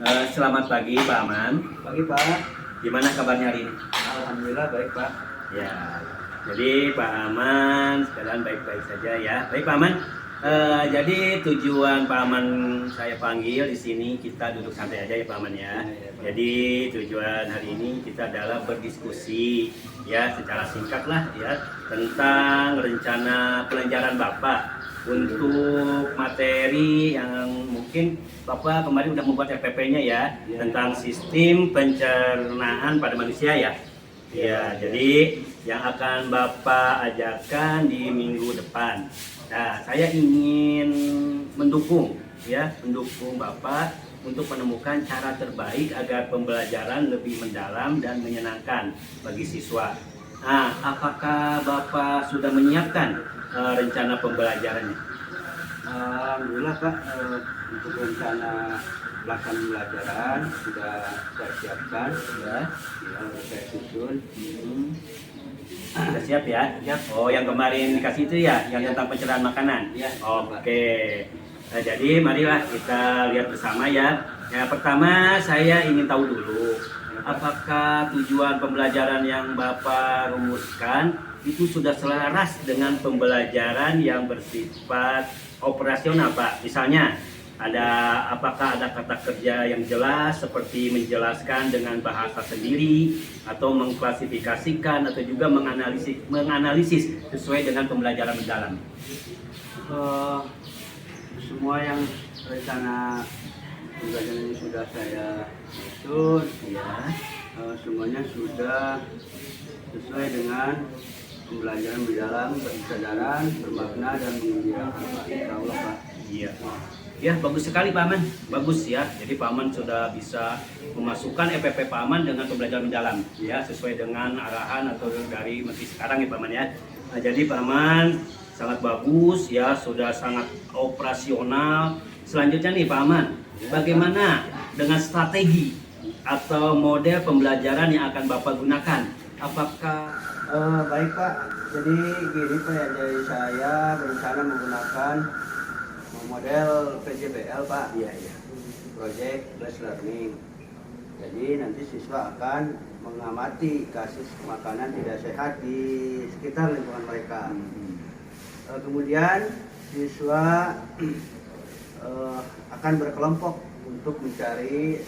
Selamat pagi Pak Aman. Pagi Pak. Gimana kabarnya hari ini? Alhamdulillah baik Pak. Ya, jadi Pak Aman sekalian baik-baik saja ya. Baik Pak Aman. Jadi tujuan Pak Aman saya panggil di sini, kita duduk santai aja ya Pak Aman ya. Jadi tujuan hari ini kita adalah berdiskusi ya secara singkat lah ya tentang rencana pelajaran Bapak untuk materi yang mungkin Bapak kemarin udah membuat FPP-nya ya, tentang sistem pencernaan pada manusia ya. Ya, jadi yang akan Bapak ajarkan di minggu depan. Nah, saya ingin mendukung Bapak untuk menemukan cara terbaik agar pembelajaran lebih mendalam dan menyenangkan bagi siswa. Nah, apakah Bapak sudah menyiapkan rencana pembelajarannya? Alhamdulillah Pak, untuk rencana pelaksanaan pembelajaran sudah saya siapkan ya, sudah saya susun. Sudah siap ya? Oh, yang kemarin dikasih itu ya, yang tentang pencerahan makanan? Ya. Oke. Nah, jadi marilah kita lihat bersama ya. Yang pertama saya ingin tahu dulu, apakah tujuan pembelajaran yang Bapak rumuskan itu sudah selaras dengan pembelajaran yang bersifat operasional Pak? Misalnya, apakah ada kata kerja yang jelas seperti menjelaskan dengan bahasa sendiri atau mengklasifikasikan atau juga menganalisis sesuai dengan pembelajaran mendalam? Semua yang rencana pembelajaran ini sudah saya susun ya, semuanya sudah sesuai dengan pembelajaran mendalam, berkesadaran, bermakna dan menggembirakan Pak. Insya Allah Pak. Iya. Ya, bagus sekali Pak Aman. Bagus ya. Jadi Pak Aman sudah bisa memasukkan FPP Pak Aman dengan pembelajaran mendalam ya, sesuai dengan arahan atau dari menteri sekarang ya Pak Aman ya. Nah, jadi Pak Aman sangat bagus ya, sudah sangat operasional. Selanjutnya nih Pak Aman, bagaimana dengan strategi atau model pembelajaran yang akan Bapak gunakan? Apakah baik Pak, jadi gini Pak ya, dari saya berencana menggunakan model PJBL Pak. Iya. Project Based Learning. Jadi nanti siswa akan mengamati kasus makanan tidak sehat di sekitar lingkungan mereka. Kemudian siswa akan berkelompok untuk mencari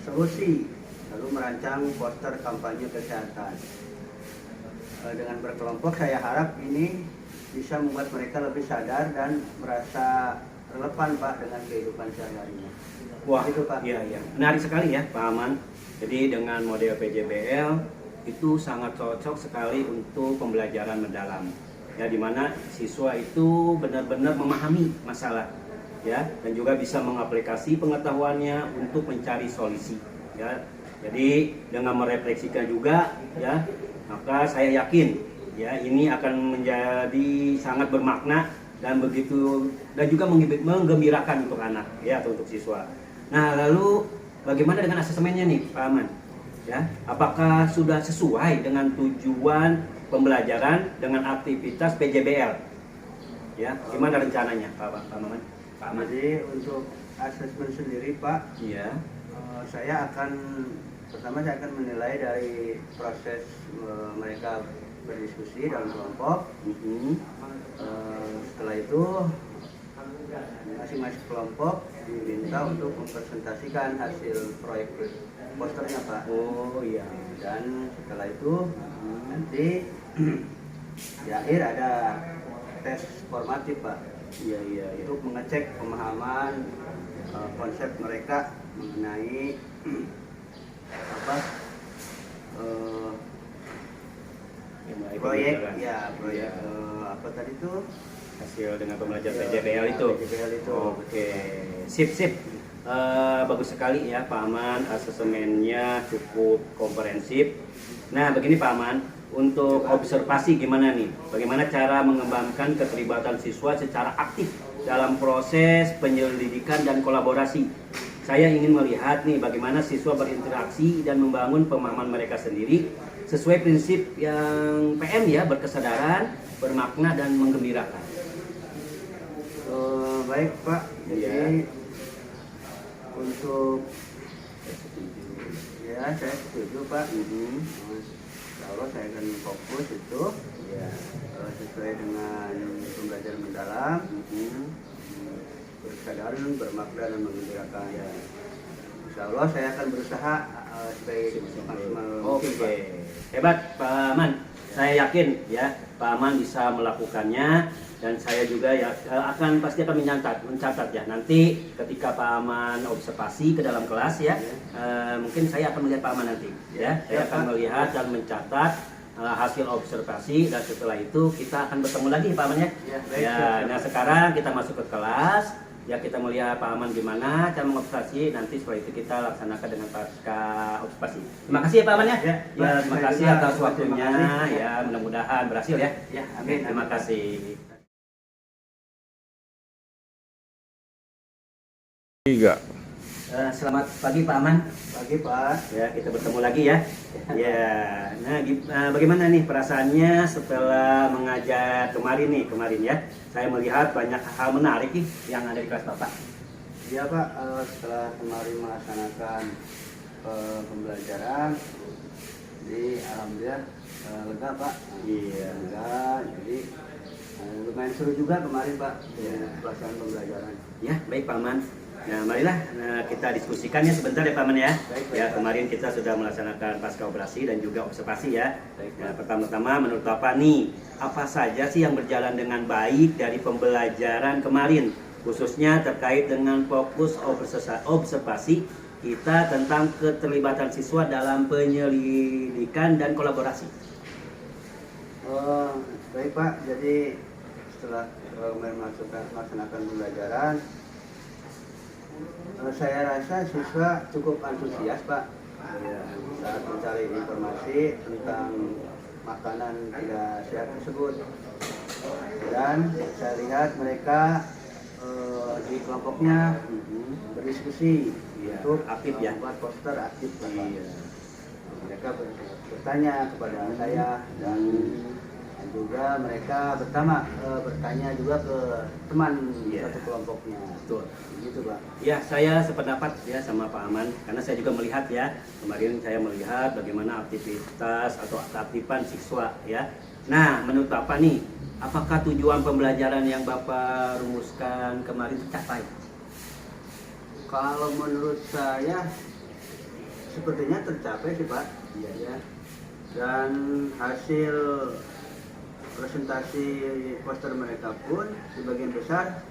solusi, lalu merancang poster kampanye kesehatan. Dengan berkelompok saya harap ini bisa membuat mereka lebih sadar dan merasa relevan Pak dengan kehidupan sehari-harinya. Wah, itu Pak. Iya. Menarik sekali ya Pak Aman. Jadi dengan model PJBL itu sangat cocok sekali untuk pembelajaran mendalam. Ya, di mana siswa itu benar-benar memahami masalah ya, dan juga bisa mengaplikasi pengetahuannya untuk mencari solusi ya. Jadi dengan merefleksikan juga ya, maka saya yakin ya ini akan menjadi sangat bermakna dan juga menggembirakan untuk anak ya, atau untuk siswa. Nah, lalu bagaimana dengan asesmennya nih Pak Aman? Ya, apakah sudah sesuai dengan tujuan pembelajaran dengan aktivitas PJBL? Ya, gimana rencananya Pak Aman? Jadi untuk asesmen sendiri Pak, Iya. saya akan menilai dari proses mereka berdiskusi dalam kelompok. Setelah itu masing-masing kelompok diminta untuk mempresentasikan hasil proyek posternya Pak. Oh iya. Dan setelah itu nanti di akhir ada tes formatif Pak. Iya. Untuk mengecek pemahaman konsep mereka mengenai proyek apa tadi itu hasil dengan pembelajaran PJBL itu. Oke, sip. Bagus sekali ya Pak Aman, asesmennya cukup komprehensif. Nah, begini Pak Aman, untuk observasi gimana nih? Bagaimana cara mengembangkan keterlibatan siswa secara aktif dalam proses penyelidikan dan kolaborasi? Saya ingin melihat nih bagaimana siswa berinteraksi dan membangun pemahaman mereka sendiri sesuai prinsip yang PM ya, berkesadaran, bermakna dan menggembirakan. Baik Pak, jadi untuk Saya setuju. Ya, saya setuju Pak. Insya Allah saya akan fokus itu Ya. sesuai dengan pembelajaran mendalam, berkesadaran, bermakna dan mengembirakan. Ya. Insya Allah saya akan berusaha sebaik maksimal mungkin Pak. Oke, hebat Pak Aman. Saya yakin ya Pak Aman bisa melakukannya, dan saya juga ya pasti akan mencatat ya nanti ketika Pak Aman observasi ke dalam kelas ya, mungkin saya akan melihat Pak Aman nanti ya, saya akan melihat dan mencatat hasil observasi, dan setelah itu kita akan bertemu lagi Pak Aman ya. Ya, baik, Ya, siap. nah sekarang kita masuk ke kelas. Ya, kita melihat Pak Aman gimana cara mengobservasi, nanti setelah itu kita laksanakan dengan pasca observasi. Terima kasih ya Pak Aman ya. Ya, Ya, terima saya kasih juga atas terima waktunya kasih. ya, mudah-mudahan berhasil ya. Ya, amin. Terima kasih. Tiga. Selamat pagi Pak Aman. Pagi Pak. Ya, kita bertemu lagi ya. Ya, nah bagaimana nih perasaannya setelah mengajar kemarin ya? Saya melihat banyak hal menarik nih yang ada di kelas Bapak. Iya Pak, setelah kemarin melaksanakan pembelajaran, jadi alhamdulillah lega Pak. Iya. Lega, jadi lumayan seru juga kemarin Pak, Iya. pelaksanaan pembelajaran. Ya, baik Pak Aman. Nah, marilah kita diskusikannya sebentar ya Pak Aman ya. Baik, Ya, Pak. kemarin kita sudah melaksanakan pasca operasi dan juga observasi ya. Baik, Nah, Pak. pertama-tama menurut Bapak nih, apa saja sih yang berjalan dengan baik dari pembelajaran kemarin, khususnya terkait dengan fokus observasi kita tentang keterlibatan siswa dalam penyelidikan dan kolaborasi. Baik Pak, jadi setelah kemarin melaksanakan pembelajaran, saya rasa siswa cukup antusias Pak saat mencari informasi tentang makanan tidak sehat tersebut, dan saya lihat mereka di kelompoknya berdiskusi Iya, untuk aktif ya. membuat poster aktif Pak. Iya. Mereka bertanya kepada saya, dan juga mereka bertanya juga ke teman Iya. satu kelompoknya. Betul. Begitu Pak. Ya, saya sependapat ya sama Pak Aman, karena saya juga melihat ya, kemarin saya melihat bagaimana aktivitas atau keaktifan siswa ya. Nah, menurut Bapak nih, apakah tujuan pembelajaran yang Bapak rumuskan kemarin tercapai? Kalau menurut saya sepertinya tercapai sih Pak. Iya. Ya. Dan hasil presentasi poster mereka pun sebagian besar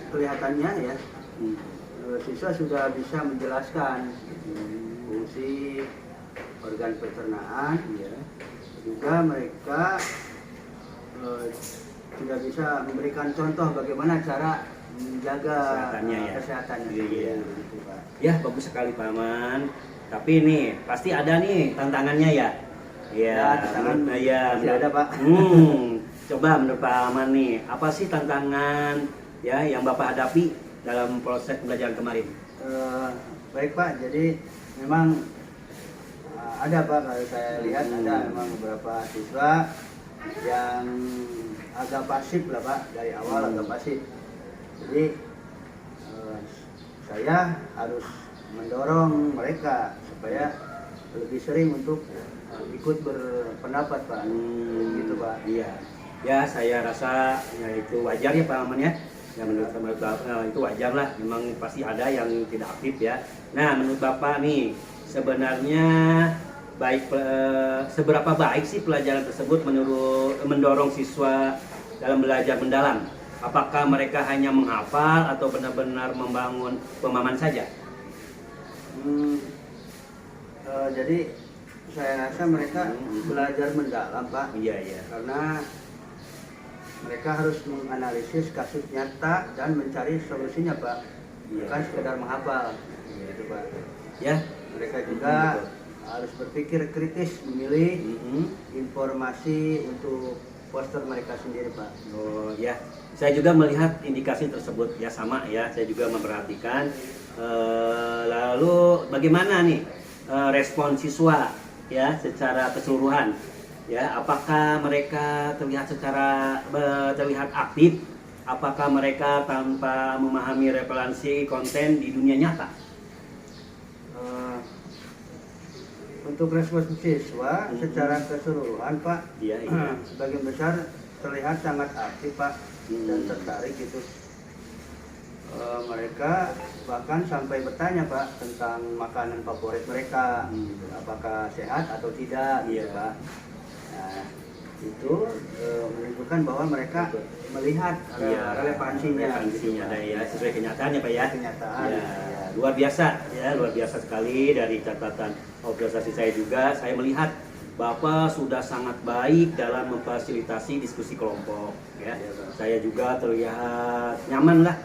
kelihatannya ya, siswa sudah bisa menjelaskan fungsi organ pencernaan, Iya. juga mereka sudah bisa memberikan contoh bagaimana cara menjaga Kesehatannya ya. kesehatannya. Iya. Gitu, Pak. Ya, bagus sekali Pak Aman. Tapi nih, pasti ada nih tantangannya ya. Ya, tantangan masih ada, Pak. Coba menurut Pak Aman nih, apa sih tantangan ya yang Bapak hadapi dalam proses pembelajaran kemarin? Baik Pak, jadi memang ada Pak, kalau saya lihat ada memang beberapa siswa yang agak pasif lah Pak, dari awal agak pasif. Jadi saya harus mendorong mereka supaya lebih sering untuk ikut berpendapat Pak. Gitu Pak. Iya. Ya, saya rasa ya itu wajar ya Pak Aman ya. Ya, menurut Bapak itu wajar lah. Memang pasti ada yang tidak aktif ya. Nah, menurut Bapak nih, sebenarnya seberapa baik sih pelajaran tersebut mendorong siswa dalam belajar mendalam? Apakah mereka hanya menghafal atau benar-benar membangun pemahaman saja? Jadi saya rasa mereka belajar mendalam Pak. Iya, iya. Karena mereka harus menganalisis kasus nyata dan mencari solusinya Pak. Iya. Bukan sekedar menghafal. Gitu Pak. Ya. Mereka juga harus berpikir kritis, memilih informasi untuk poster mereka sendiri Pak. Oh ya, saya juga melihat indikasi tersebut ya, sama ya. Saya juga memperhatikan. Lalu bagaimana nih respon siswa ya secara keseluruhan? Ya, apakah mereka terlihat aktif? Apakah mereka tanpa memahami relevansi konten di dunia nyata? Eh, untuk respon siswa secara keseluruhan Pak, Iya, iya. sebagian besar terlihat sangat aktif Pak dan tertarik gitu. Mereka bahkan sampai bertanya Pak tentang makanan favorit mereka, apakah sehat atau tidak, gitu Iya. Pak. Nah, itu menunjukkan bahwa mereka melihat relevansinya, gitu, Pak. ada ya sesuai kenyataannya Pak ya. Kenyataan. Ya, luar biasa ya, luar biasa sekali. Dari catatan observasi saya juga, saya melihat Bapak sudah sangat baik dalam memfasilitasi diskusi kelompok ya. Iya, Pak. Saya juga terlihat nyaman lah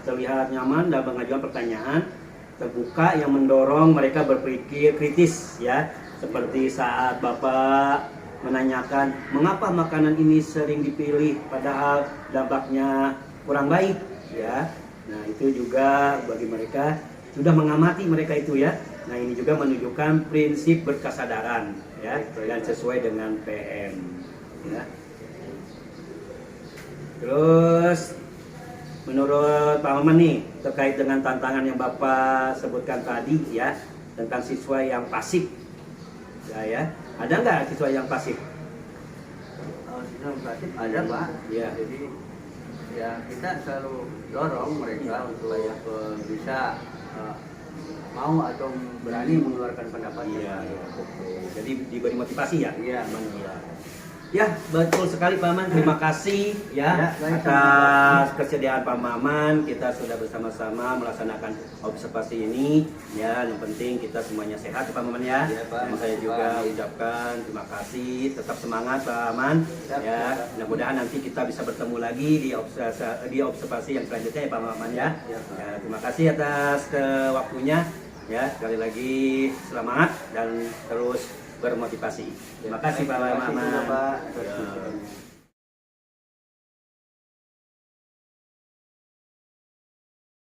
terlihat nyaman dalam mengajukan pertanyaan terbuka yang mendorong mereka berpikir kritis ya. Seperti saat Bapak menanyakan mengapa makanan ini sering dipilih padahal dampaknya kurang baik ya. Nah, itu juga bagi mereka sudah mengamati mereka itu ya. Nah, ini juga menunjukkan prinsip berkesadaran ya dan sesuai dengan PM ya. Terus menurut Pak Maman nih terkait dengan tantangan yang Bapak sebutkan tadi ya tentang siswa yang pasif ya, ada nggak siswa yang pasif? Siswa yang pasif ada Pak. Iya. Jadi ya kita selalu dorong mereka untuk bisa mau atau berani mengeluarkan pendapatnya. Iya, jadi diberi motivasi ya. Iya. Ya, betul sekali Pak Maman. Terima kasih ya baik, atas kesediaan Pak Maman. Kita sudah bersama-sama melaksanakan observasi ini. Ya, yang penting kita semuanya sehat Pak Maman ya. Iya, Pak. Dan saya juga ucapkan terima kasih. Tetap semangat Pak Maman. Ya, mudah-mudahan nanti kita bisa bertemu lagi di observasi yang selanjutnya ya Pak Maman ya. Iya, Pak. Ya, terima kasih atas waktunya. Ya, sekali lagi selamat dan terus bermotivasi. Terima kasih Pak Terima kasih Maman. juga, Pak. Ya.